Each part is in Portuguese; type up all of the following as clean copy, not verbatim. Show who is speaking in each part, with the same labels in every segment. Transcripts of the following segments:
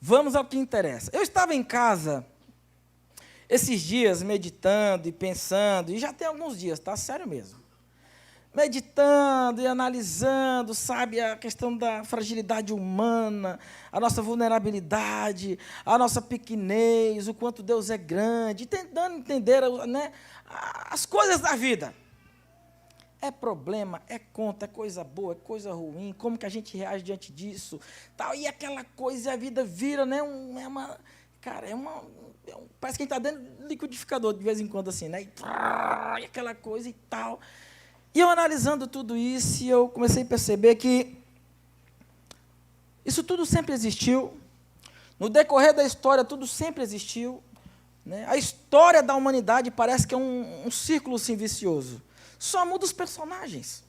Speaker 1: Vamos ao que interessa. Eu estava em casa esses dias meditando e pensando, e já tem alguns dias, tá? Sério mesmo. Meditando e analisando, sabe, a questão da fragilidade humana, a nossa vulnerabilidade, a nossa pequenez, o quanto Deus é grande, tentando entender, né, as coisas da vida. É problema, é conta, é coisa boa, é coisa ruim, como que a gente reage diante disso, tal, e aquela coisa, a vida vira, né, parece que a gente está dentro do liquidificador de vez em quando, assim, né, e aquela coisa e tal. E eu analisando tudo isso, eu comecei a perceber que isso tudo sempre existiu, no decorrer da história tudo sempre existiu, né? A história da humanidade parece que é um círculo assim, vicioso, só muda os personagens.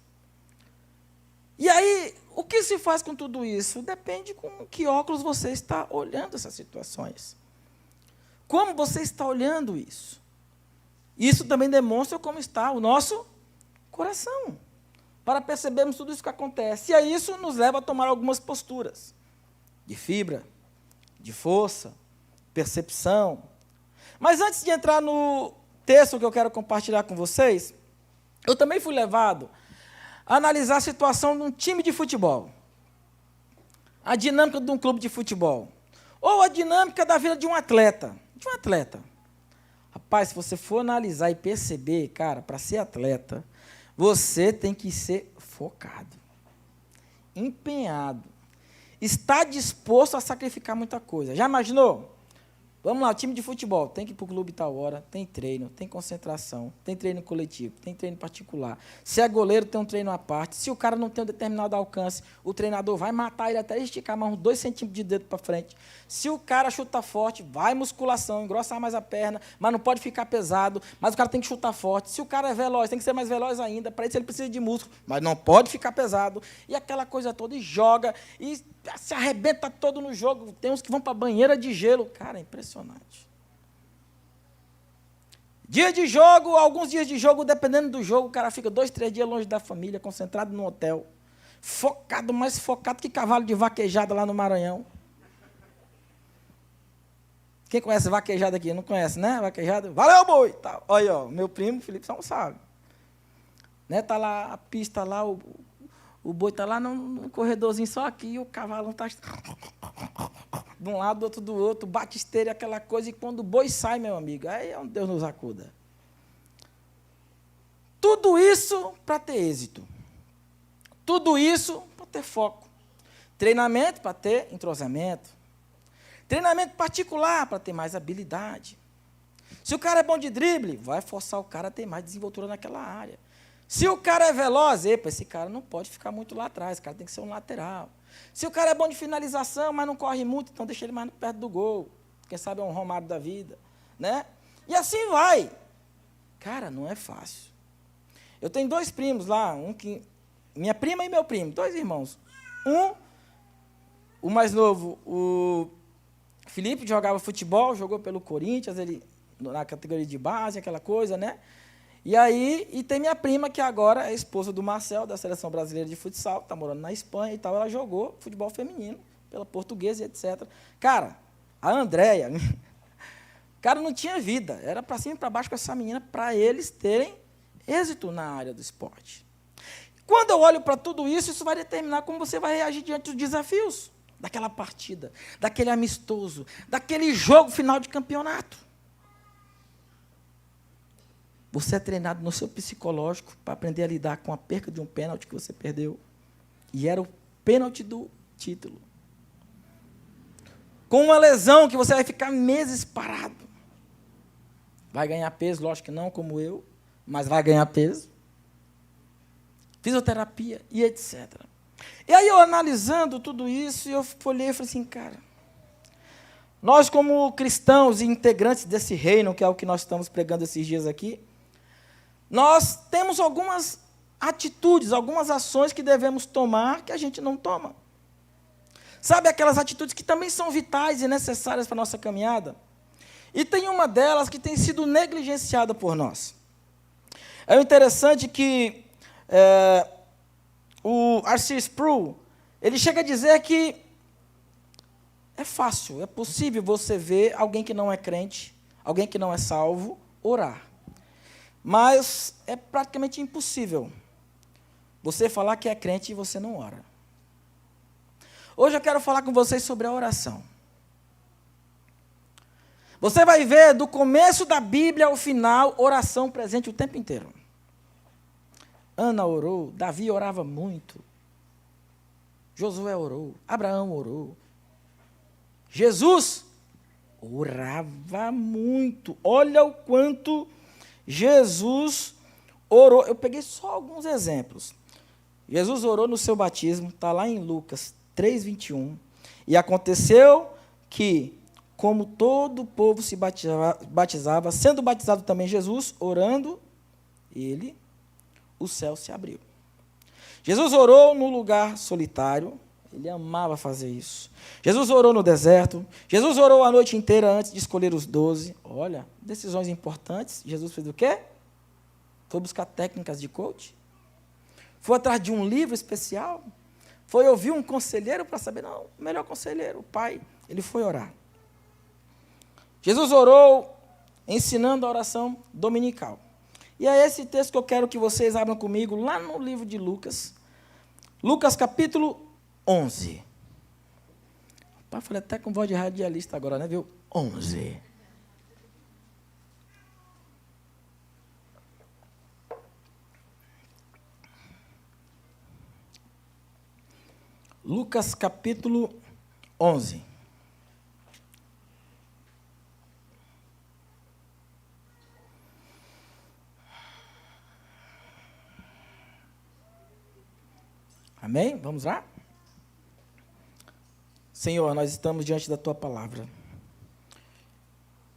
Speaker 1: E aí, o que se faz com tudo isso? Depende com que óculos você está olhando essas situações. Como você está olhando isso? Isso também demonstra como está o nosso coração, para percebermos tudo isso que acontece. E aí isso nos leva a tomar algumas posturas, de fibra, de força, percepção. Mas antes de entrar no texto que eu quero compartilhar com vocês, eu também fui levado a analisar a situação de um time de futebol, a dinâmica de um clube de futebol, ou a dinâmica da vida de um atleta. Rapaz, se você for analisar e perceber, cara, para ser atleta, você tem que ser focado, empenhado, está disposto a sacrificar muita coisa. Já imaginou? Vamos lá, time de futebol, tem que ir para o clube tal hora, tem treino, tem concentração, tem treino coletivo, tem treino particular. Se é goleiro, tem um treino à parte. Se o cara não tem um determinado alcance, o treinador vai matar ele até esticar mais uns 2 centímetros de dedo para frente. Se o cara chuta forte, vai musculação, engrossar mais a perna, mas não pode ficar pesado, mas o cara tem que chutar forte. Se o cara é veloz, tem que ser mais veloz ainda, para isso ele precisa de músculo, mas não pode ficar pesado. E aquela coisa toda, e joga, e se arrebenta todo no jogo. Tem uns que vão para a banheira de gelo. Cara, é impressionante. Dia de jogo, alguns dias de jogo, dependendo do jogo, o cara fica 2, 3 dias longe da família, concentrado no hotel, focado, mais focado que cavalo de vaquejada lá no Maranhão. Quem conhece vaquejada aqui? Não conhece, né? Vaquejada? Valeu, boi! Tá. Olha aí, ó, meu primo, Felipe, não sabe. Né? Tá lá a pista, lá, o boi está lá no corredorzinho só aqui, e o cavalo está de um lado, do outro do outro, bate esteira, aquela coisa, e quando o boi sai, meu amigo, aí é onde Deus nos acuda. Tudo isso para ter êxito. Tudo isso para ter foco. Treinamento para ter entrosamento. Treinamento particular para ter mais habilidade. Se o cara é bom de drible, vai forçar o cara a ter mais desenvoltura naquela área. Se o cara é veloz, esse cara não pode ficar muito lá atrás, esse cara tem que ser um lateral. Se o cara é bom de finalização, mas não corre muito, então deixa ele mais perto do gol. Quem sabe é um Romário da vida, né? E assim vai. Cara, não é fácil. Eu tenho 2 primos lá, minha prima e meu primo, 2 irmãos. O mais novo, o Felipe, jogava futebol, jogou pelo Corinthians, ele na categoria de base, aquela coisa, né? E tem minha prima, que agora é esposa do Marcel, da Seleção Brasileira de Futsal, está morando na Espanha e tal, ela jogou futebol feminino, pela Portuguesa e etc. Cara, a Andréia, cara, não tinha vida, era para cima e para baixo com essa menina, para eles terem êxito na área do esporte. Quando eu olho para tudo isso, isso vai determinar como você vai reagir diante dos desafios daquela partida, daquele amistoso, daquele jogo final de campeonato. Você é treinado no seu psicológico para aprender a lidar com a perca de um pênalti que você perdeu. E era o pênalti do título. Com uma lesão que você vai ficar meses parado. Vai ganhar peso, lógico que não, como eu, mas vai ganhar peso. Fisioterapia e etc. E aí eu analisando tudo isso, eu olhei e falei assim, cara, nós como cristãos e integrantes desse reino, que é o que nós estamos pregando esses dias aqui, nós temos algumas atitudes, algumas ações que devemos tomar que a gente não toma. Sabe aquelas atitudes que também são vitais e necessárias para a nossa caminhada? E tem uma delas que tem sido negligenciada por nós. É interessante que o R.C. Sproul, ele chega a dizer que É fácil, é possível você ver alguém que não é crente, alguém que não é salvo, orar. Mas é praticamente impossível você falar que é crente e você não ora. Hoje eu quero falar com vocês sobre a oração. Você vai ver do começo da Bíblia ao final, oração presente o tempo inteiro. Ana orou, Davi orava muito, Josué orou, Abraão orou, Jesus orava muito. Olha o quanto Jesus orou. Eu peguei só alguns exemplos. Jesus orou no seu batismo, está lá em Lucas 3:21. E aconteceu que, como todo o povo se batizava, sendo batizado também Jesus, orando, o céu se abriu. Jesus orou no lugar solitário, ele amava fazer isso. Jesus orou no deserto, Jesus orou a noite inteira antes de escolher os 12. Olha, decisões importantes. Jesus fez o quê? Foi buscar técnicas de coach? Foi atrás de um livro especial? Foi ouvir um conselheiro para saber? Não, o melhor conselheiro, o Pai, ele foi orar. Jesus orou ensinando a oração dominical. E é esse texto que eu quero que vocês abram comigo, lá no livro de Lucas. Lucas capítulo 11. Pai, falei até com voz de radialista agora, né, viu? 11. Lucas capítulo 11. Amém? Vamos lá? Senhor, nós estamos diante da Tua palavra.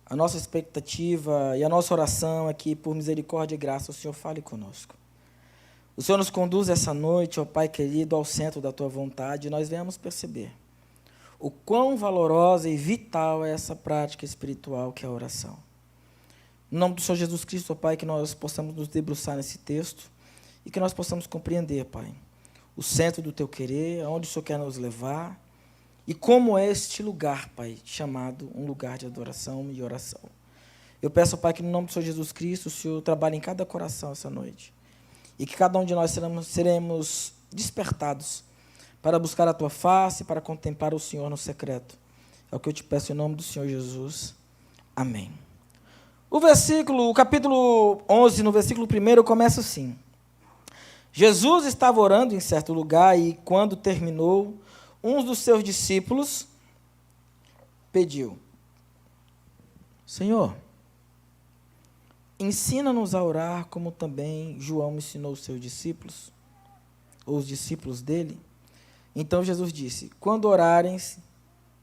Speaker 1: A nossa expectativa e a nossa oração é que, por misericórdia e graça, o Senhor fale conosco. O Senhor nos conduz essa noite, ó Pai querido, ao centro da Tua vontade, e nós venhamos perceber o quão valorosa e vital é essa prática espiritual que é a oração. Em nome do Senhor Jesus Cristo, ó Pai, que nós possamos nos debruçar nesse texto e que nós possamos compreender, Pai, o centro do Teu querer, aonde o Senhor quer nos levar, e como é este lugar, Pai, chamado um lugar de adoração e oração. Eu peço, Pai, que no nome do Senhor Jesus Cristo, o Senhor trabalhe em cada coração essa noite. E que cada um de nós seremos despertados para buscar a Tua face, para contemplar o Senhor no secreto. É o que eu te peço em nome do Senhor Jesus. Amém. O capítulo 11, no versículo 1, começa assim. Jesus estava orando em certo lugar e, quando terminou, um dos seus discípulos pediu: Senhor, ensina-nos a orar como também João ensinou os seus discípulos, ou os discípulos dele. Então Jesus disse: quando orarem,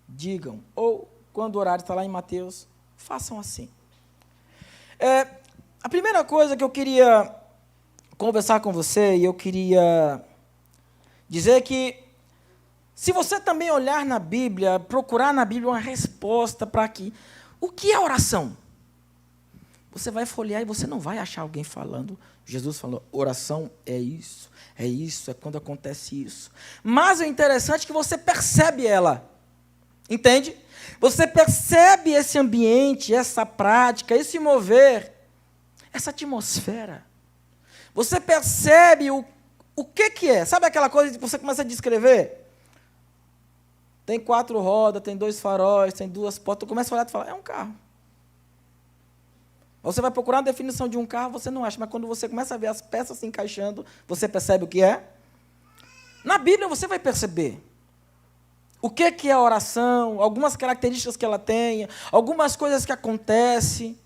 Speaker 1: digam, ou quando orarem, está lá em Mateus, façam assim. A primeira coisa que eu queria conversar com você, e eu queria dizer que, se você também olhar na Bíblia, procurar na Bíblia uma resposta para aqui, o que é oração? Você vai folhear e você não vai achar alguém falando. Jesus falou, oração é isso, é quando acontece isso. Mas o interessante é que você percebe ela, entende? Você percebe esse ambiente, essa prática, esse mover, essa atmosfera. Você percebe o que é. Sabe aquela coisa que você começa a descrever? Tem 4 rodas, tem 2 faróis, tem 2 portas. Tu começa a olhar e fala, é um carro. Você vai procurar uma definição de um carro, você não acha, mas quando você começa a ver as peças se encaixando, você percebe o que é? Na Bíblia você vai perceber o que é a oração, algumas características que ela tem, algumas coisas que acontecem.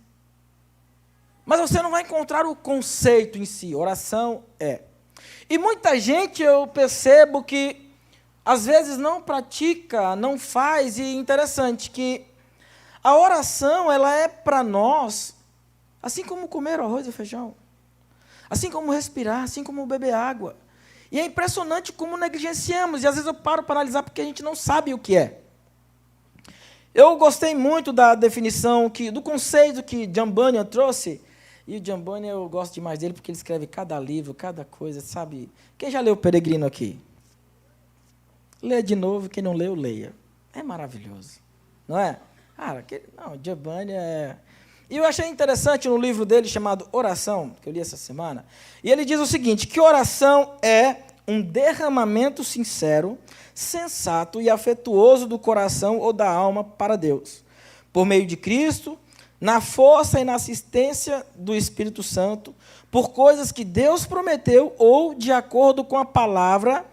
Speaker 1: Mas você não vai encontrar o conceito em si, oração é. E muita gente, eu percebo que, às vezes, não pratica, não faz, e interessante que a oração, ela é para nós, assim como comer arroz e feijão, assim como respirar, assim como beber água. E é impressionante como negligenciamos, e às vezes eu paro para analisar porque a gente não sabe o que é. Eu gostei muito da definição, do conceito que John Bunyan trouxe. E o John Bunyan, eu gosto demais dele, porque ele escreve cada livro, cada coisa, sabe? Quem já leu O Peregrino aqui? Lê de novo, quem não leu, leia. É maravilhoso, não é? Cara, John Bunyan é... E eu achei interessante no livro dele chamado Oração, que eu li essa semana, e ele diz o seguinte, que oração é um derramamento sincero, sensato e afetuoso do coração ou da alma para Deus, por meio de Cristo, na força e na assistência do Espírito Santo, por coisas que Deus prometeu ou de acordo com a palavra,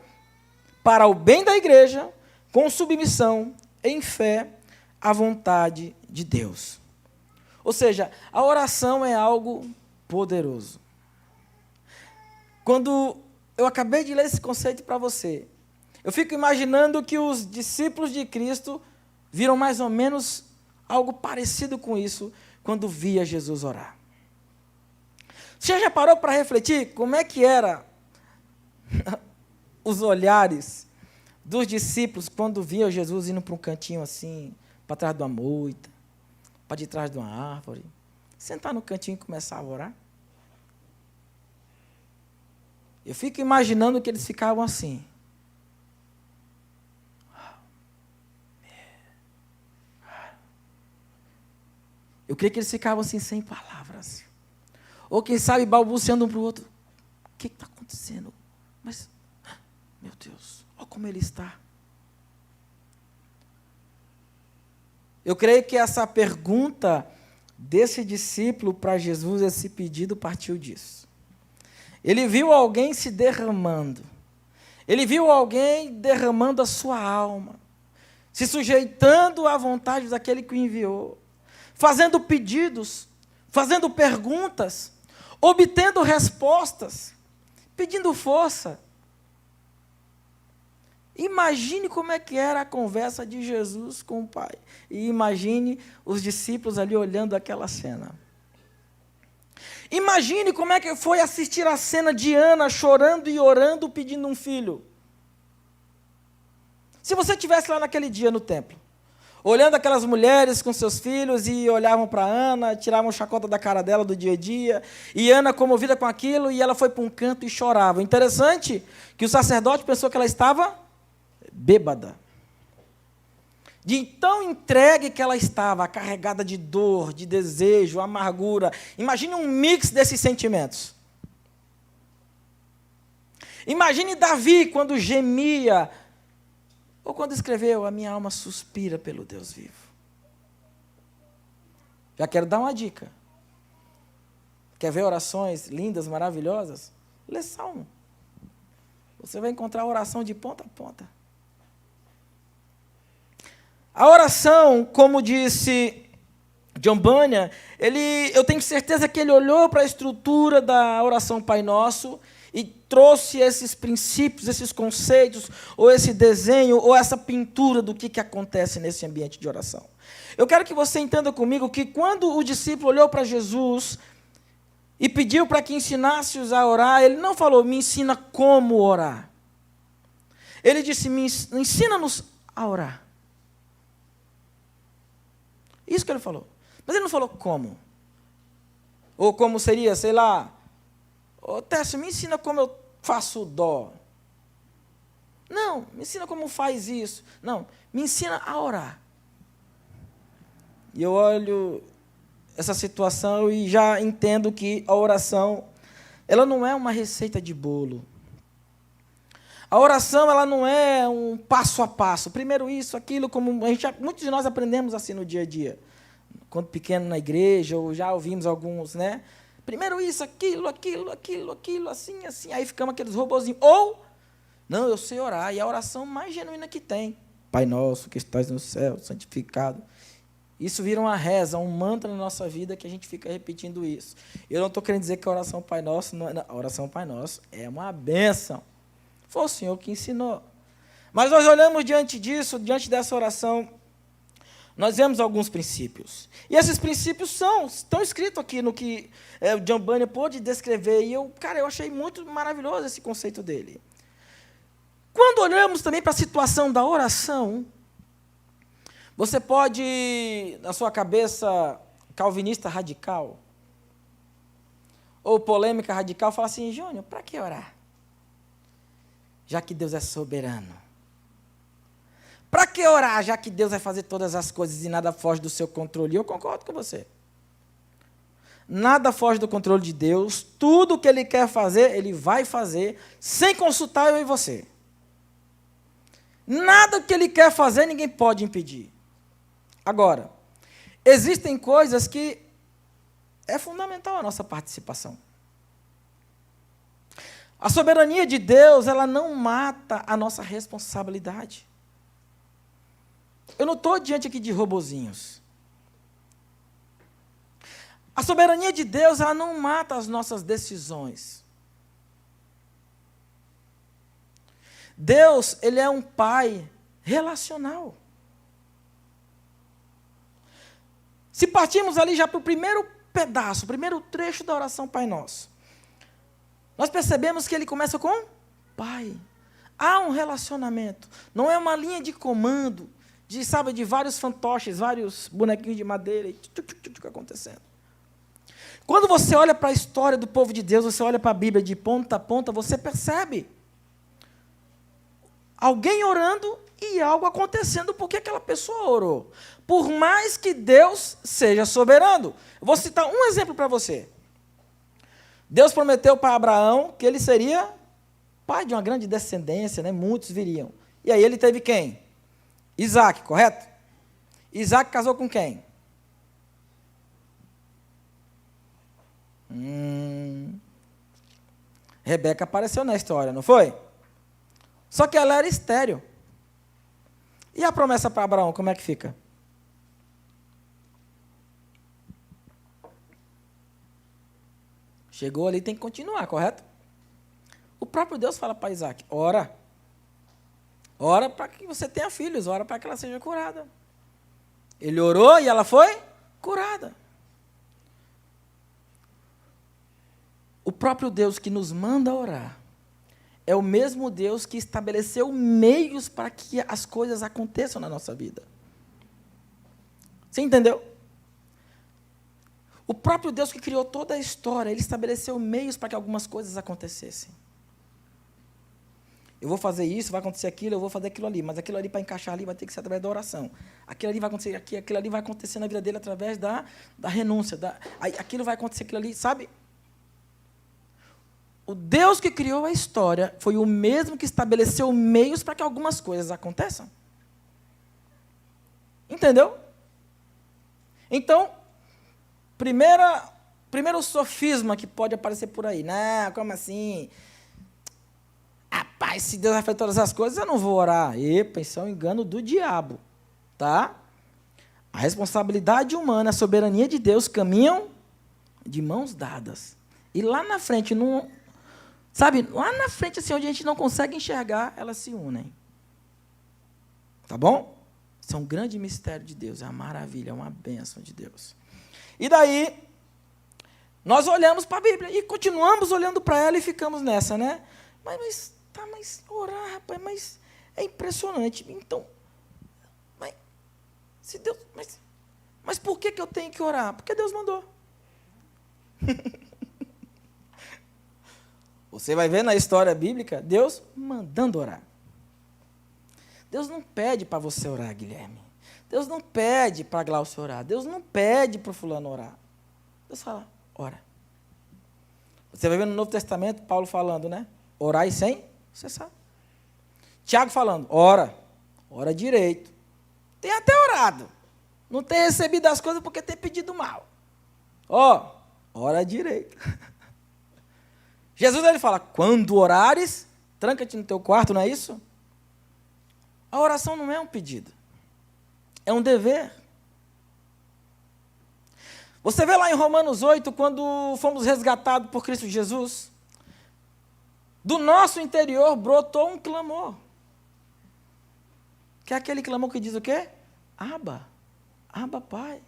Speaker 1: para o bem da igreja, com submissão, em fé, à vontade de Deus. Ou seja, a oração é algo poderoso. Quando eu acabei de ler esse conceito para você, eu fico imaginando que os discípulos de Cristo viram mais ou menos algo parecido com isso quando via Jesus orar. Você já parou para refletir como é que era os olhares dos discípulos quando viam Jesus indo para um cantinho assim, para trás de uma moita, para de trás de uma árvore, sentar no cantinho e começar a orar? Eu fico imaginando que eles ficavam assim. Eu creio que eles ficavam assim, sem palavras. Ou quem sabe, balbuciando um para o outro. O que está acontecendo? Mas, meu Deus, olha como ele está. Eu creio que essa pergunta desse discípulo para Jesus, esse pedido, partiu disso. Ele viu alguém se derramando. Ele viu alguém derramando a sua alma, se sujeitando à vontade daquele que o enviou, fazendo pedidos, fazendo perguntas, obtendo respostas, pedindo força. Imagine como é que era a conversa de Jesus com o Pai. E imagine os discípulos ali olhando aquela cena. Imagine como é que foi assistir a cena de Ana chorando e orando, pedindo um filho. Se você estivesse lá naquele dia no templo, olhando aquelas mulheres com seus filhos e olhavam para Ana, tiravam chacota da cara dela do dia a dia, e Ana comovida com aquilo, e ela foi para um canto e chorava. Interessante que o sacerdote pensou que ela estava bêbada. De tão entregue que ela estava, carregada de dor, de desejo, amargura. Imagine um mix desses sentimentos. Imagine Davi quando gemia, ou quando escreveu, a minha alma suspira pelo Deus vivo. Já quero dar uma dica. Quer ver orações lindas, maravilhosas? Lê Salmo. Você vai encontrar a oração de ponta a ponta. A oração, como disse John Bunyan, eu tenho certeza que ele olhou para a estrutura da oração Pai Nosso e trouxe esses princípios, esses conceitos, ou esse desenho, ou essa pintura do que acontece nesse ambiente de oração. Eu quero que você entenda comigo que quando o discípulo olhou para Jesus e pediu para que ensinasse-os a orar, ele não falou, me ensina como orar. Ele disse, ensina-nos a orar. Isso que ele falou. Mas ele não falou como. Ou como seria, sei lá, ô Técio, me ensina como eu faço o dó. Não, me ensina como faz isso. Não, me ensina a orar. E eu olho essa situação e já entendo que a oração, ela não é uma receita de bolo. A oração, ela não é um passo a passo. Primeiro isso, aquilo, como muitos de nós aprendemos assim no dia a dia. Quando pequeno na igreja, ou já ouvimos alguns, né? Primeiro isso, aquilo, assim, assim. Aí ficamos aqueles robozinhos. Ou, não, eu sei orar. E a oração mais genuína que tem. Pai nosso, que estás no céu, santificado. Isso vira uma reza, um mantra na nossa vida que a gente fica repetindo isso. Eu não estou querendo dizer que a oração Pai Nosso, a oração Pai Nosso é uma bênção. Foi o Senhor que ensinou. Mas nós olhamos diante disso, diante dessa oração, nós vemos alguns princípios. E esses princípios estão escritos aqui no que o John Bunyan pôde descrever. E eu achei muito maravilhoso esse conceito dele. Quando olhamos também para a situação da oração, você pode, na sua cabeça calvinista radical, ou polêmica radical, falar assim, Júnior, para que orar? Já que Deus é soberano. Para que orar, já que Deus vai fazer todas as coisas e nada foge do seu controle? Eu concordo com você. Nada foge do controle de Deus. Tudo que Ele quer fazer, Ele vai fazer, sem consultar eu e você. Nada que Ele quer fazer, ninguém pode impedir. Agora, existem coisas que é fundamental a nossa participação. A soberania de Deus, ela não mata a nossa responsabilidade. Eu não estou diante aqui de robozinhos. A soberania de Deus, ela não mata as nossas decisões. Deus, Ele é um Pai relacional. Se partirmos ali já para o primeiro pedaço, o primeiro trecho da oração Pai Nosso, nós percebemos que ele começa com Pai. Há um relacionamento. Não é uma linha de comando, de vários fantoches, vários bonequinhos de madeira, e acontecendo. Quando você olha para a história do povo de Deus, você olha para a Bíblia de ponta a ponta, você percebe alguém orando e algo acontecendo porque aquela pessoa orou. Por mais que Deus seja soberano. Eu vou citar um exemplo para você. Deus prometeu para Abraão que ele seria pai de uma grande descendência, né? Muitos viriam. E aí ele teve quem? Isaac, correto? Isaac casou com quem? Rebeca apareceu na história, não foi? Só que ela era estéril. E a promessa para Abraão, como é que fica? Chegou ali, tem que continuar, correto? O próprio Deus fala para Isaac, ora. Ora para que você tenha filhos, ora para que ela seja curada. Ele orou e ela foi curada. O próprio Deus que nos manda orar é o mesmo Deus que estabeleceu meios para que as coisas aconteçam na nossa vida. Você entendeu? O próprio Deus que criou toda a história, Ele estabeleceu meios para que algumas coisas acontecessem. Eu vou fazer isso, vai acontecer aquilo, eu vou fazer aquilo ali, mas aquilo ali para encaixar ali vai ter que ser através da oração. Aquilo ali vai acontecer aqui, aquilo ali vai acontecer na vida dele através da renúncia. Aquilo vai acontecer aquilo ali, sabe? O Deus que criou a história foi o mesmo que estabeleceu meios para que algumas coisas aconteçam. Entendeu? Então, primeiro sofisma que pode aparecer por aí. Não, como assim? Rapaz, se Deus vai fazer todas as coisas, eu não vou orar. Epa, isso é um engano do diabo. Tá? A responsabilidade humana, a soberania de Deus caminham de mãos dadas. E lá na frente, lá na frente, assim, onde a gente não consegue enxergar, elas se unem. Tá bom? Isso é um grande mistério de Deus, é uma maravilha, é uma bênção de Deus. E daí, nós olhamos para a Bíblia e continuamos olhando para ela e ficamos nessa, né? Mas orar, rapaz, mas é impressionante. Então, se Deus, mas por que eu tenho que orar? Porque Deus mandou. Você vai ver na história bíblica, Deus mandando orar. Deus não pede para você orar, Guilherme. Deus não pede para Glaucio orar. Deus não pede para o fulano orar. Deus fala, ora. Você vai ver no Novo Testamento, Paulo falando, né? Orai sem cessar. Tiago falando, ora direito. Tem até orado. Não tem recebido as coisas porque tem pedido mal. Ora direito. Jesus, ele fala, quando orares, tranca-te no teu quarto, não é isso? A oração não é um pedido. É um dever. Você vê lá em Romanos 8, quando fomos resgatados por Cristo Jesus, do nosso interior brotou um clamor. Que é aquele clamor que diz o quê? Abba, Pai.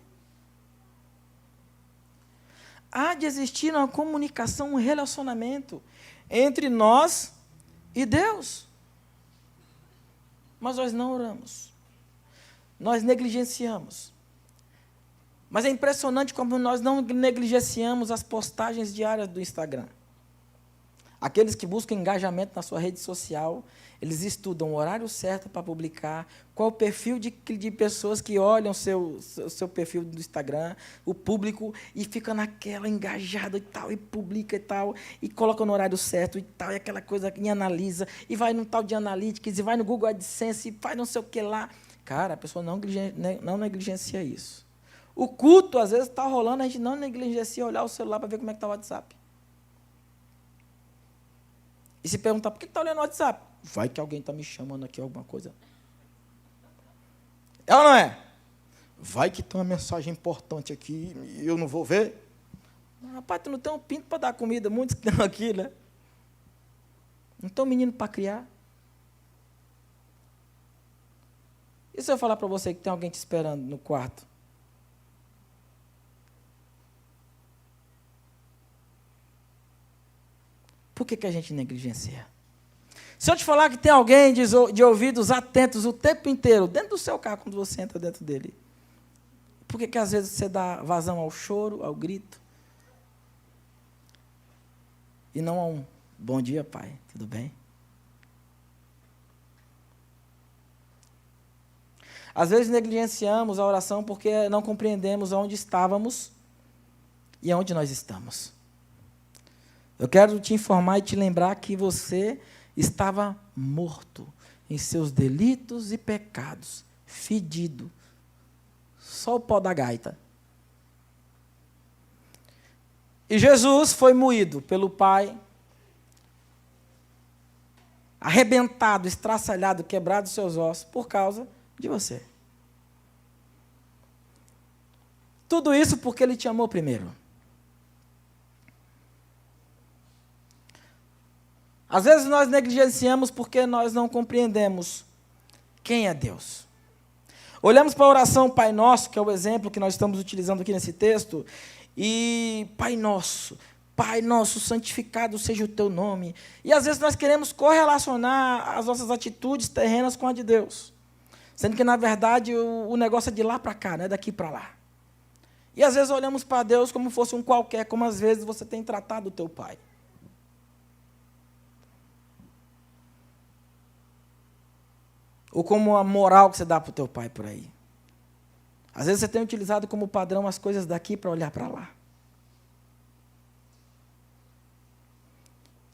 Speaker 1: Há de existir uma comunicação, um relacionamento entre nós e Deus. Mas nós não oramos. Nós negligenciamos. Mas é impressionante como nós não negligenciamos as postagens diárias do Instagram. Aqueles que buscam engajamento na sua rede social, eles estudam o horário certo para publicar, qual o perfil de pessoas que olham o seu perfil do Instagram, o público, e fica naquela engajada e tal, e publica e tal, e coloca no horário certo e tal, e aquela coisa, e analisa, e vai no tal de Analytics, e vai no Google AdSense, e faz não sei o que lá. Cara, a pessoa não negligencia isso. O culto, às vezes, está rolando, a gente não negligencia olhar o celular para ver como é que está o WhatsApp. E se perguntar, por que está olhando o WhatsApp? Vai que alguém está me chamando aqui, alguma coisa. É ou não é? Vai que tem uma mensagem importante aqui e eu não vou ver. Rapaz, tu não tem um pinto para dar comida, muitos que estão aqui, né? Não tem um menino para criar. E se eu falar para você que tem alguém te esperando no quarto? Por que a gente negligencia? Se eu te falar que tem alguém de ouvidos atentos o tempo inteiro, dentro do seu carro, quando você entra dentro dele, por que às vezes você dá vazão ao choro, ao grito? E não a um bom dia, pai, tudo bem? Às vezes negligenciamos a oração porque não compreendemos onde estávamos e onde nós estamos. Eu quero te informar e te lembrar que você estava morto em seus delitos e pecados, fedido, só o pó da gaita. E Jesus foi moído pelo Pai, arrebentado, estraçalhado, quebrado os seus ossos, por causa de você. Tudo isso porque Ele te amou primeiro. Às vezes nós negligenciamos porque nós não compreendemos quem é Deus. Olhamos para a oração Pai Nosso, que é o exemplo que nós estamos utilizando aqui nesse texto, e Pai Nosso, santificado seja o Teu nome. E às vezes nós queremos correlacionar as nossas atitudes terrenas com a de Deus, sendo que, na verdade, o negócio é de lá para cá, não é daqui para lá. E às vezes olhamos para Deus como fosse um qualquer, como às vezes você tem tratado o teu pai. Ou como a moral que você dá para o teu pai por aí. Às vezes você tem utilizado como padrão as coisas daqui para olhar para lá.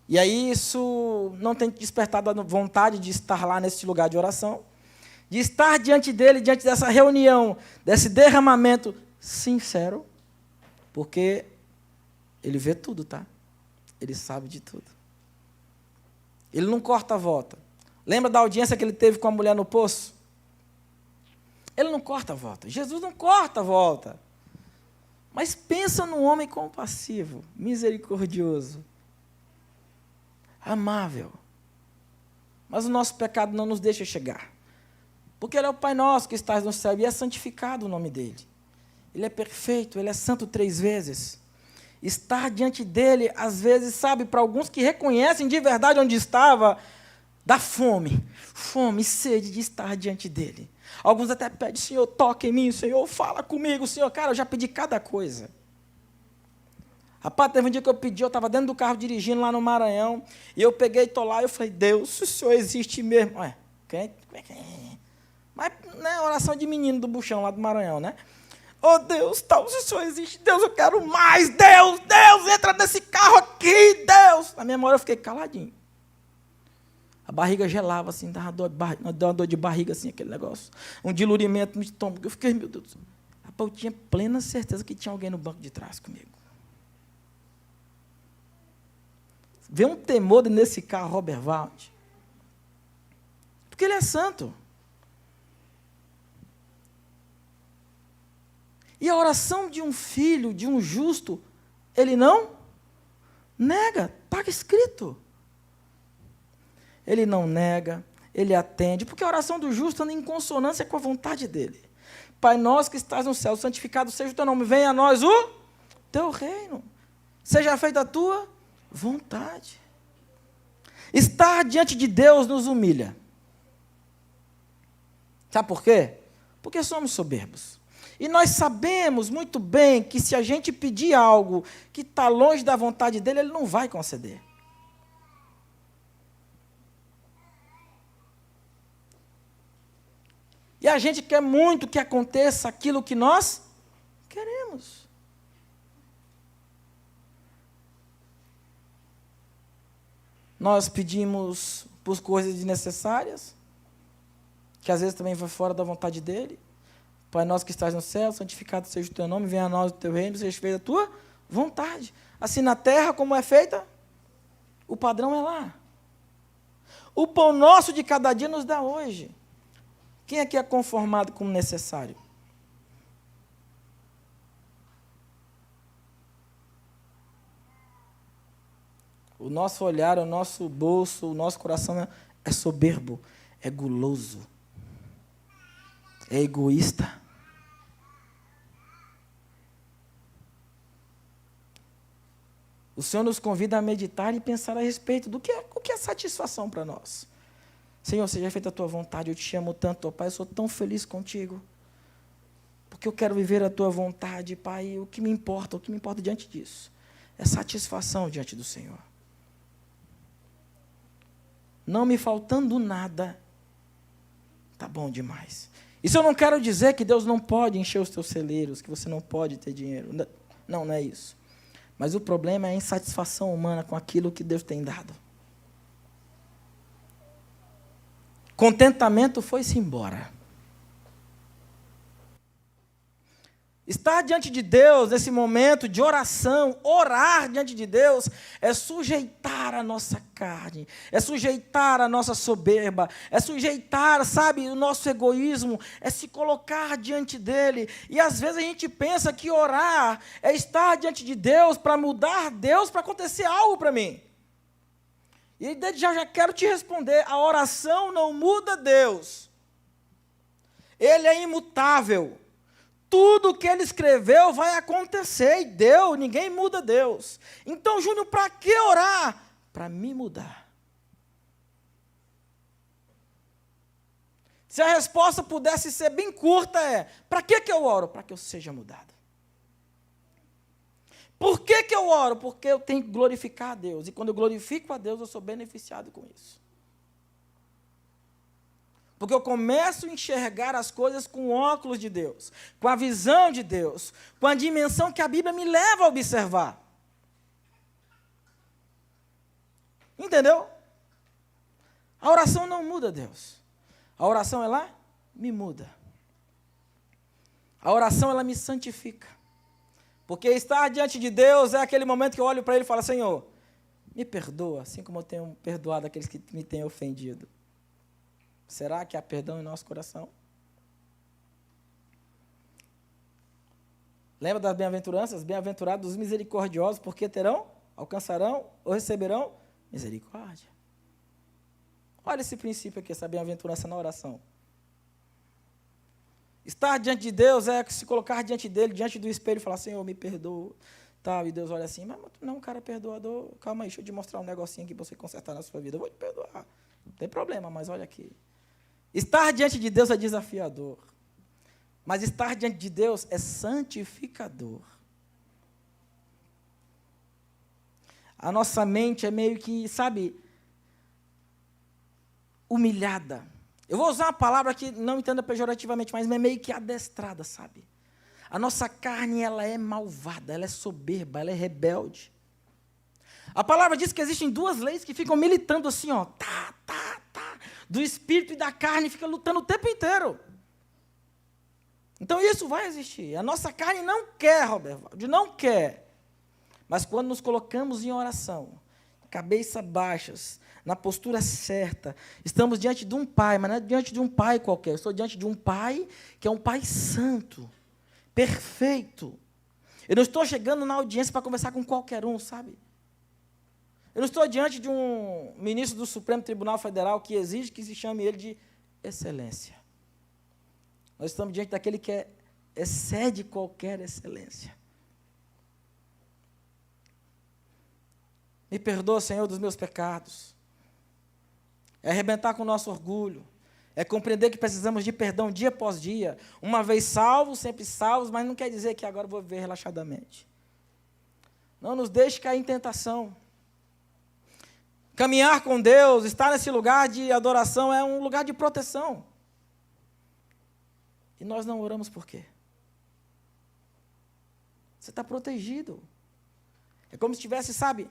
Speaker 1: E aí isso não tem despertado a vontade de estar lá nesse lugar de oração, de estar diante dele, diante dessa reunião, desse derramamento sincero, porque ele vê tudo, tá? Ele sabe de tudo. Ele não corta a volta. Lembra da audiência que ele teve com a mulher no poço? Ele não corta a volta. Jesus não corta a volta. Mas pensa num homem compassivo, misericordioso, amável. Mas o nosso pecado não nos deixa chegar. Porque Ele é o Pai Nosso que estás no céu e é santificado o nome dEle. Ele é perfeito, Ele é santo 3 vezes. Estar diante dEle, às vezes, sabe, para alguns que reconhecem de verdade onde estava, dá fome e sede de estar diante dEle. Alguns até pedem, Senhor, toca em mim, Senhor, fala comigo, Senhor. Cara, eu já pedi cada coisa. Rapaz, teve um dia que eu pedi, eu estava dentro do carro dirigindo lá no Maranhão, e eu peguei e estou lá, e eu falei, Deus, se o Senhor existe mesmo. Ué, mas não é oração de menino do buchão lá do Maranhão, né? Oh, Deus, tal, se o Senhor existe, Deus, eu quero mais, Deus, entra nesse carro aqui, Deus. Na minha memória eu fiquei caladinho. A barriga gelava, assim, dava uma dor de barriga, assim, aquele negócio. Um dilurimento no estômago. Eu fiquei, meu Deus. Rapaz, eu tinha plena certeza que tinha alguém no banco de trás comigo. Vê um temor nesse carro, Robert Wald. Porque ele é santo. E a oração de um filho, de um justo, ele não nega, está escrito. Ele não nega, ele atende, porque a oração do justo anda em consonância com a vontade dele. Pai nosso que estás no céu, santificado seja o teu nome, venha a nós o teu reino, seja feita a tua vontade. Estar diante de Deus nos humilha. Sabe por quê? Porque somos soberbos. E nós sabemos muito bem que se a gente pedir algo que está longe da vontade dele, ele não vai conceder. E a gente quer muito que aconteça aquilo que nós queremos. Nós pedimos por coisas desnecessárias, que às vezes também vai fora da vontade dele. Pai nosso que estás no céu, santificado seja o teu nome, venha a nós o teu reino, seja feita a tua vontade. Assim na terra como é feita, o padrão é lá. O pão nosso de cada dia nos dá hoje. Quem aqui é conformado com o necessário? O nosso olhar, o nosso bolso, o nosso coração é soberbo, é guloso, é egoísta. O Senhor nos convida a meditar e pensar a respeito do o que é satisfação para nós. Senhor, seja feita a tua vontade, eu te amo tanto, ó Pai, eu sou tão feliz contigo, porque eu quero viver a tua vontade, Pai, o que me importa diante disso, é satisfação diante do Senhor. Não me faltando nada, tá bom demais. Isso eu não quero dizer que Deus não pode encher os teus celeiros, que você não pode ter dinheiro. Não, não é isso. Mas o problema é a insatisfação humana com aquilo que Deus tem dado. Contentamento foi-se embora. Estar diante de Deus, nesse momento de oração, orar diante de Deus, é sujeitar a nossa carne, é sujeitar a nossa soberba, é sujeitar, sabe, o nosso egoísmo, é se colocar diante dEle. E às vezes a gente pensa que orar é estar diante de Deus para mudar Deus, para acontecer algo para mim. E desde já quero te responder, a oração não muda Deus. Ele é imutável. Tudo que ele escreveu vai acontecer, e deu, ninguém muda Deus. Então, Júnior, para que orar? Para me mudar. Se a resposta pudesse ser bem curta, para que eu oro? Para que eu seja mudado. Por que eu oro? Porque eu tenho que glorificar a Deus, e quando eu glorifico a Deus, eu sou beneficiado com isso. Porque eu começo a enxergar as coisas com o óculos de Deus, com a visão de Deus, com a dimensão que a Bíblia me leva a observar. Entendeu? A oração não muda Deus. A oração, ela me muda. A oração, ela me santifica. Porque estar diante de Deus é aquele momento que eu olho para Ele e falo, Senhor, me perdoa, assim como eu tenho perdoado aqueles que me têm ofendido. Será que há perdão em nosso coração? Lembra das bem-aventuranças? Bem-aventurados os misericordiosos, porque terão, alcançarão ou receberão misericórdia. Olha esse princípio aqui, essa bem-aventurança na oração. Estar diante de Deus é se colocar diante dele, diante do espelho e falar, Senhor, me perdoa. Tal, e Deus olha assim, mas tu não é um cara perdoador. Calma aí, deixa eu te mostrar um negocinho aqui para você consertar na sua vida. Eu vou te perdoar. Não tem problema, mas olha aqui. Estar diante de Deus é desafiador, mas estar diante de Deus é santificador. A nossa mente é meio que, sabe, humilhada. Eu vou usar uma palavra que não entenda pejorativamente, mas é meio que adestrada, sabe? A nossa carne, ela é malvada, ela é soberba, ela é rebelde. A palavra diz que existem duas leis que ficam militando assim, ó, do espírito e da carne, fica lutando o tempo inteiro. Então isso vai existir. A nossa carne não quer, Roberto, não quer. Mas quando nos colocamos em oração, cabeça baixas, na postura certa, estamos diante de um Pai, mas não é diante de um Pai qualquer, eu estou diante de um Pai que é um Pai santo, perfeito. Eu não estou chegando na audiência para conversar com qualquer um, sabe? Eu não estou diante de um ministro do Supremo Tribunal Federal que exige que se chame ele de excelência. Nós estamos diante daquele que excede qualquer excelência. Me perdoa, Senhor, dos meus pecados. É arrebentar com o nosso orgulho. É compreender que precisamos de perdão dia após dia. Uma vez salvos, sempre salvos, mas não quer dizer que agora eu vou viver relaxadamente. Não nos deixe cair em tentação. Caminhar com Deus, estar nesse lugar de adoração é um lugar de proteção. E nós não oramos por quê? Você está protegido. É como se tivesse, sabe?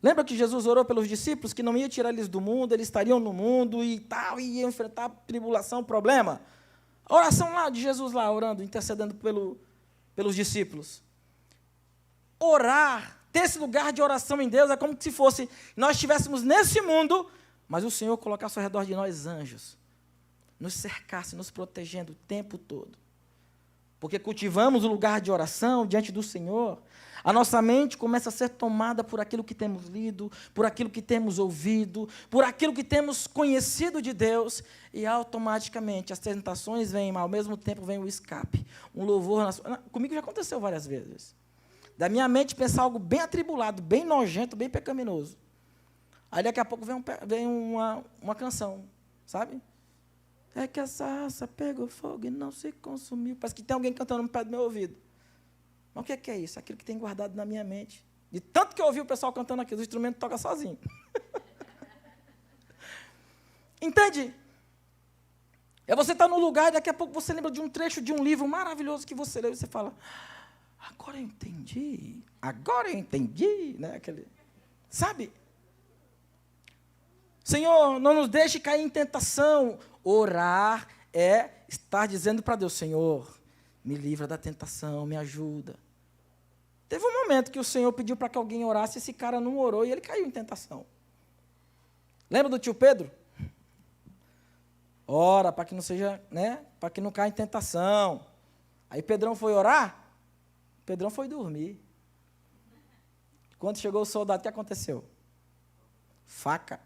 Speaker 1: Lembra que Jesus orou pelos discípulos, que não ia tirar eles do mundo, eles estariam no mundo e tal, e iam enfrentar tribulação, problema? A oração lá de Jesus lá, orando, intercedendo pelos discípulos. Orar, ter esse lugar de oração em Deus, é como se fosse, nós estivéssemos nesse mundo, mas o Senhor colocasse ao redor de nós anjos, nos cercasse, nos protegendo o tempo todo. Porque cultivamos o lugar de oração diante do Senhor, a nossa mente começa a ser tomada por aquilo que temos lido, por aquilo que temos ouvido, por aquilo que temos conhecido de Deus, e automaticamente as tentações vêm, mas ao mesmo tempo vem o escape, um louvor. Comigo já aconteceu várias vezes. Da minha mente pensar algo bem atribulado, bem nojento, bem pecaminoso. Aí daqui a pouco vem uma canção, sabe? É que essa raça pegou fogo e não se consumiu. Parece que tem alguém cantando no pé do meu ouvido. Mas o que é isso? Aquilo que tem guardado na minha mente. De tanto que eu ouvi o pessoal cantando aquilo, o instrumento toca sozinho. Entende? É você estar num lugar e daqui a pouco você lembra de um trecho de um livro maravilhoso que você leu e você fala, agora eu entendi. Né? Sabe? Senhor, não nos deixe cair em tentação. Orar é estar dizendo para Deus, Senhor, me livra da tentação, me ajuda. Teve um momento que o Senhor pediu para que alguém orasse, esse cara não orou e ele caiu em tentação. Lembra do tio Pedro? Ora, para que não seja, né? Para que não caia em tentação. Aí Pedrão foi orar, Pedrão foi dormir. Quando chegou o soldado, o que aconteceu? Faca.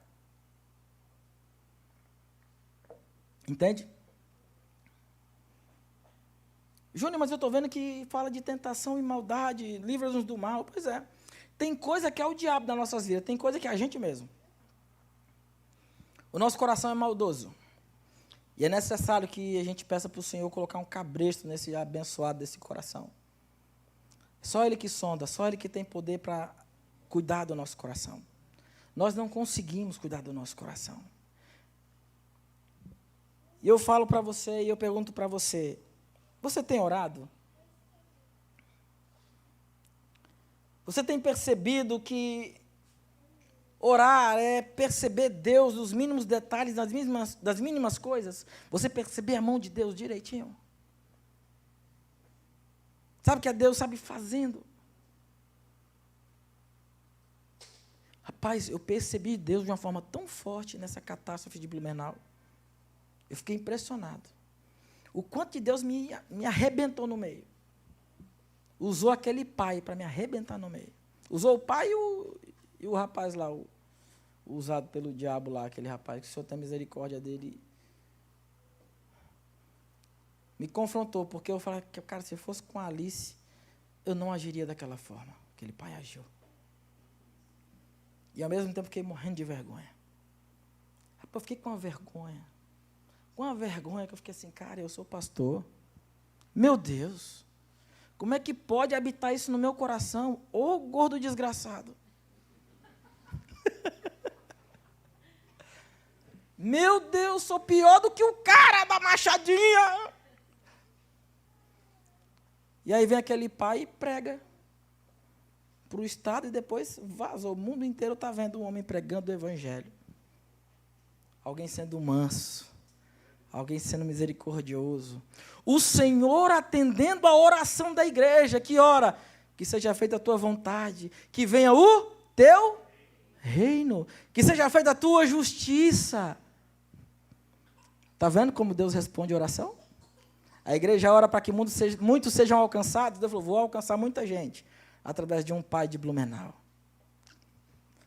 Speaker 1: Entende? Júnior, mas eu estou vendo que fala de tentação e maldade, livra-nos do mal. Pois é. Tem coisa que é o diabo das nossas vidas, tem coisa que é a gente mesmo. O nosso coração é maldoso. E é necessário que a gente peça para o Senhor colocar um cabresto nesse abençoado desse coração. Só Ele que sonda, só Ele que tem poder para cuidar do nosso coração. Nós não conseguimos cuidar do nosso coração. E eu falo para você, e eu pergunto para você, você tem orado? Você tem percebido que orar é perceber Deus nos mínimos detalhes, das mínimas coisas? Você perceber a mão de Deus direitinho? Sabe que é Deus, sabe, fazendo. Rapaz, eu percebi Deus de uma forma tão forte nessa catástrofe de Blumenau. Eu fiquei impressionado. O quanto de Deus me arrebentou no meio. Usou aquele pai para me arrebentar no meio. Usou o pai e o rapaz lá, o usado pelo diabo lá, aquele rapaz, que o Senhor tem misericórdia dele. Me confrontou, porque eu falei, cara, se eu fosse com a Alice, eu não agiria daquela forma. Aquele pai agiu. E ao mesmo tempo fiquei morrendo de vergonha. Rapaz, eu fiquei com uma vergonha. Com uma vergonha que eu fiquei assim, cara, eu sou pastor. Meu Deus, como é que pode habitar isso no meu coração? Ô gordo desgraçado. Meu Deus, sou pior do que o cara da machadinha. E aí vem aquele pai e prega para o Estado e depois vaza. O mundo inteiro está vendo um homem pregando o Evangelho. Alguém sendo manso. Alguém sendo misericordioso. O Senhor atendendo a oração da igreja, que ora, que seja feita a tua vontade, que venha o teu reino, que seja feita a tua justiça. Está vendo como Deus responde a oração? A igreja ora para que muitos sejam alcançados. Deus falou, vou alcançar muita gente, através de um pai de Blumenau.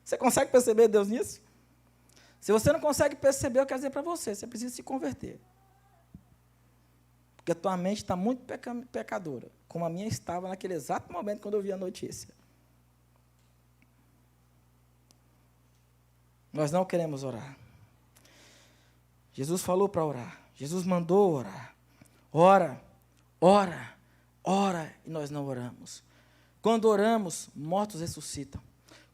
Speaker 1: Você consegue perceber Deus nisso? Se você não consegue perceber, eu quero dizer para você, você precisa se converter. Porque a tua mente está muito pecadora, como a minha estava naquele exato momento quando eu vi a notícia. Nós não queremos orar. Jesus falou para orar. Jesus mandou orar. Ora, ora, ora, e nós não oramos. Quando oramos, mortos ressuscitam.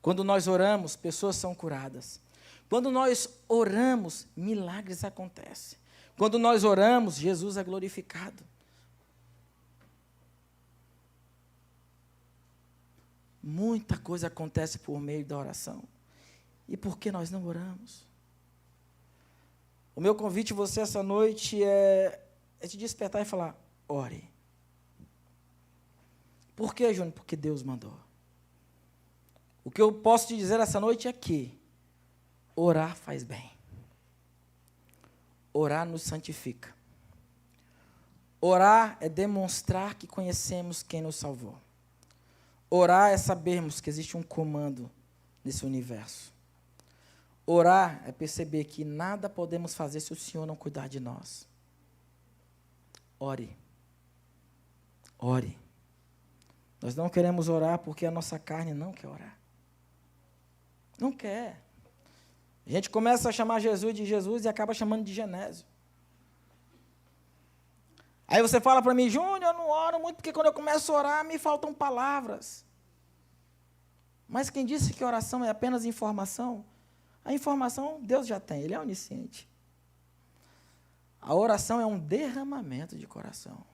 Speaker 1: Quando nós oramos, pessoas são curadas. Quando nós oramos, milagres acontecem. Quando nós oramos, Jesus é glorificado. Muita coisa acontece por meio da oração. E por que nós não oramos? O meu convite a você essa noite é te despertar e falar, ore. Por quê, Júnior? Porque Deus mandou. O que eu posso te dizer essa noite é que orar faz bem. Orar nos santifica. Orar é demonstrar que conhecemos quem nos salvou. Orar é sabermos que existe um comando nesse universo. Orar é perceber que nada podemos fazer se o Senhor não cuidar de nós. Ore. Ore. Nós não queremos orar porque a nossa carne não quer orar. Não quer. A gente começa a chamar Jesus de Jesus e acaba chamando de Genésio. Aí você fala para mim, Júnior, eu não oro muito porque quando eu começo a orar me faltam palavras. Mas quem disse que oração é apenas informação? A informação Deus já tem, Ele é onisciente. A oração é um derramamento de coração.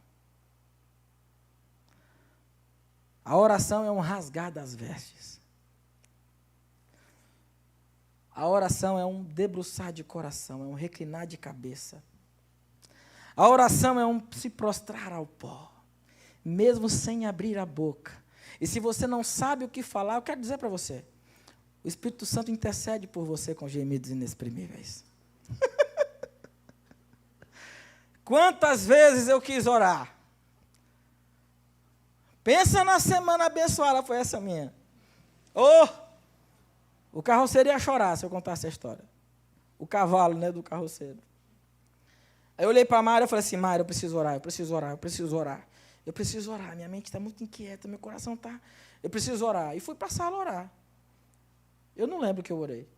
Speaker 1: A oração é um rasgar das vestes. A oração é um debruçar de coração, é um reclinar de cabeça. A oração é um se prostrar ao pó, mesmo sem abrir a boca. E se você não sabe o que falar, eu quero dizer para você, o Espírito Santo intercede por você com gemidos inexprimíveis. Quantas vezes eu quis orar? Pensa na semana abençoada, foi essa minha. O carroceiro ia chorar se eu contasse a história. O cavalo, né, do carroceiro. Aí eu olhei para a Mária e falei assim, Mária, eu preciso orar, eu preciso orar, eu preciso orar. Eu preciso orar, minha mente está muito inquieta, meu coração está... Eu preciso orar. E fui para a sala orar. Eu não lembro que eu orei.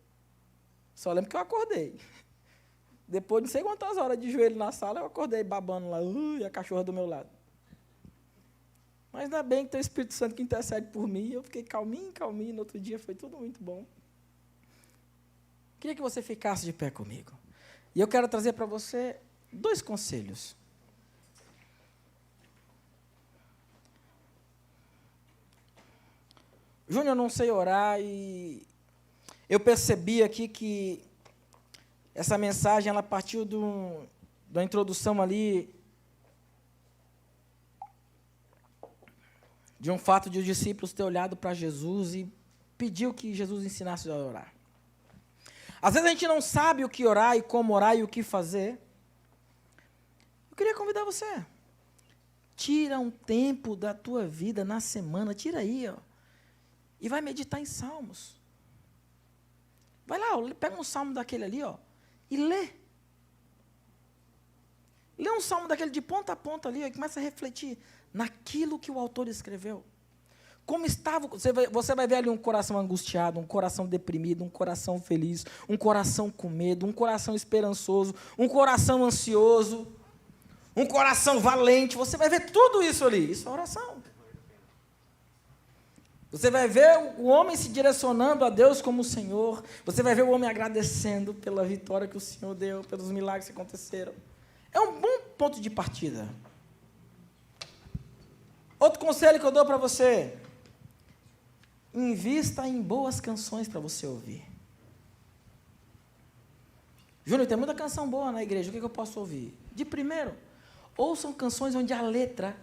Speaker 1: Só lembro que eu acordei. Depois de não sei quantas horas de joelho na sala, eu acordei babando lá, e a cachorra do meu lado. Mas ainda bem que tem o Espírito Santo que intercede por mim, eu fiquei calminho, no outro dia foi tudo muito bom. Queria que você ficasse de pé comigo. E eu quero trazer para você 2 conselhos. Júnior, eu não sei orar e eu percebi aqui que essa mensagem ela partiu da introdução ali de um fato de os discípulos ter olhado para Jesus e pediu que Jesus ensinasse a orar. Às vezes a gente não sabe o que orar e como orar e o que fazer. Eu queria convidar você. Tira um tempo da tua vida na semana, tira aí, e vai meditar em salmos. Vai lá, pega um salmo daquele ali, e lê. Lê um salmo daquele de ponta a ponta ali, e começa a refletir naquilo que o autor escreveu. Como estava, você vai ver ali um coração angustiado, um coração deprimido, um coração feliz, um coração com medo, um coração esperançoso, um coração ansioso, um coração valente. Você vai ver tudo isso ali. Isso é oração. Você vai ver o homem se direcionando a Deus como o Senhor. Você vai ver o homem agradecendo pela vitória que o Senhor deu, pelos milagres que aconteceram. É um bom ponto de partida. Outro conselho que eu dou para você. Invista em boas canções para você ouvir. Júnior, tem muita canção boa na igreja. O que eu posso ouvir? De primeiro, ouçam canções onde a letra,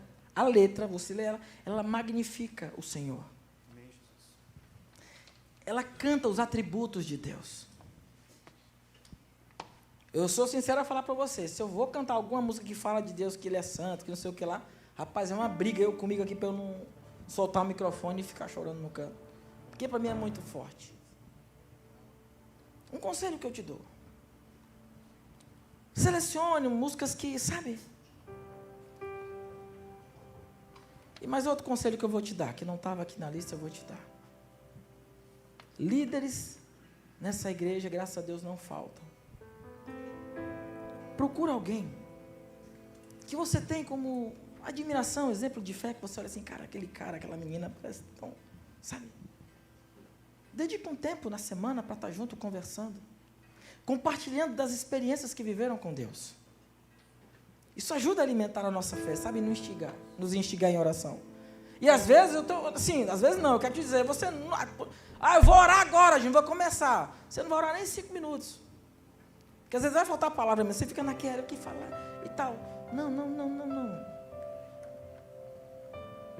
Speaker 1: você lê ela magnifica o Senhor. Ela canta os atributos de Deus. Eu sou sincero a falar para você, se eu vou cantar alguma música que fala de Deus, que Ele é santo, que não sei o que lá, rapaz, é uma briga comigo aqui para eu não soltar o microfone e ficar chorando no canto. Porque para mim é muito forte. Um conselho que eu te dou. Selecione músicas que, sabe? E mais outro conselho que eu vou te dar, que não estava aqui na lista, eu vou te dar. Líderes nessa igreja, graças a Deus, não faltam. Procura alguém que você tem como admiração, exemplo de fé, que você olha assim, aquele cara, aquela menina, parece tão, sabe? Dedica um tempo na semana para estar junto, conversando, compartilhando das experiências que viveram com Deus. Isso ajuda a alimentar a nossa fé, sabe? Nos instigar em oração. E às vezes, às vezes não, eu quero te dizer, você não, eu vou orar agora, gente, vou começar. Você não vai orar nem 5 minutos. Porque às vezes vai faltar a palavra, mas você fica naquela, o que falar e tal. Não.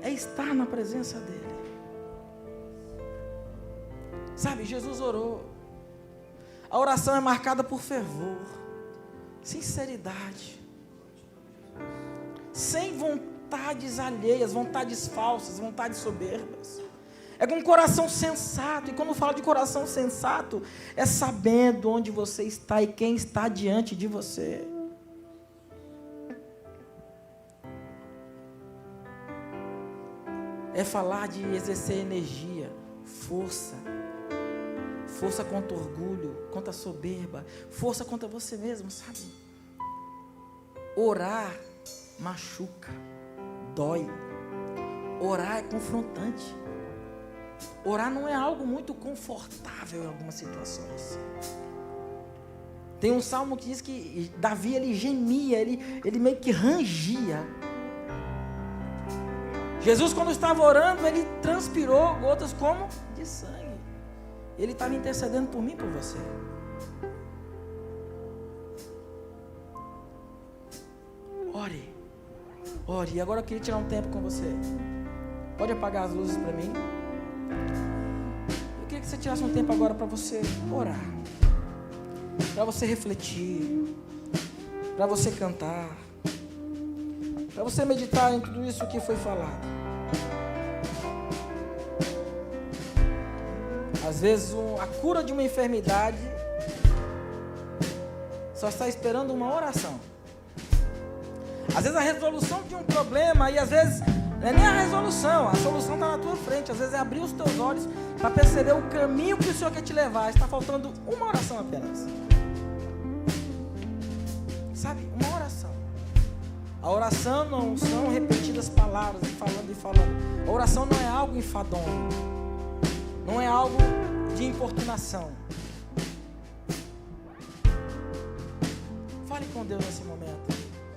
Speaker 1: É estar na presença dele. Sabe, Jesus orou. A oração é marcada por fervor, sinceridade, sem vontades alheias, vontades falsas, vontades soberbas. É com um coração sensato. E quando eu falo de coração sensato, é sabendo onde você está e quem está diante de você. É falar de exercer energia, força. Força contra orgulho, contra soberba, força contra você mesmo, sabe? Orar machuca, dói. Orar é confrontante. Orar não é algo muito confortável em algumas situações. Tem um salmo que diz que Davi, ele gemia, ele meio que rangia. Jesus, quando estava orando, ele transpirou gotas como de sangue. Ele estava intercedendo por mim e por você. Ore. E agora eu queria tirar um tempo com você. Pode apagar as luzes para mim? Eu queria que você tirasse um tempo agora para você orar. Para você refletir. Para você cantar. Para você meditar em tudo isso que foi falado. Às vezes a cura de uma enfermidade só está esperando uma oração. Às vezes a resolução de um problema, e às vezes não é nem a resolução, a solução está na tua frente. Às vezes é abrir os teus olhos para perceber o caminho que o Senhor quer te levar. Está faltando uma oração apenas. Sabe, uma oração. A oração não são repetidas palavras, e falando. A oração não é algo enfadonho. Não é algo de importunação. Fale com Deus nesse momento.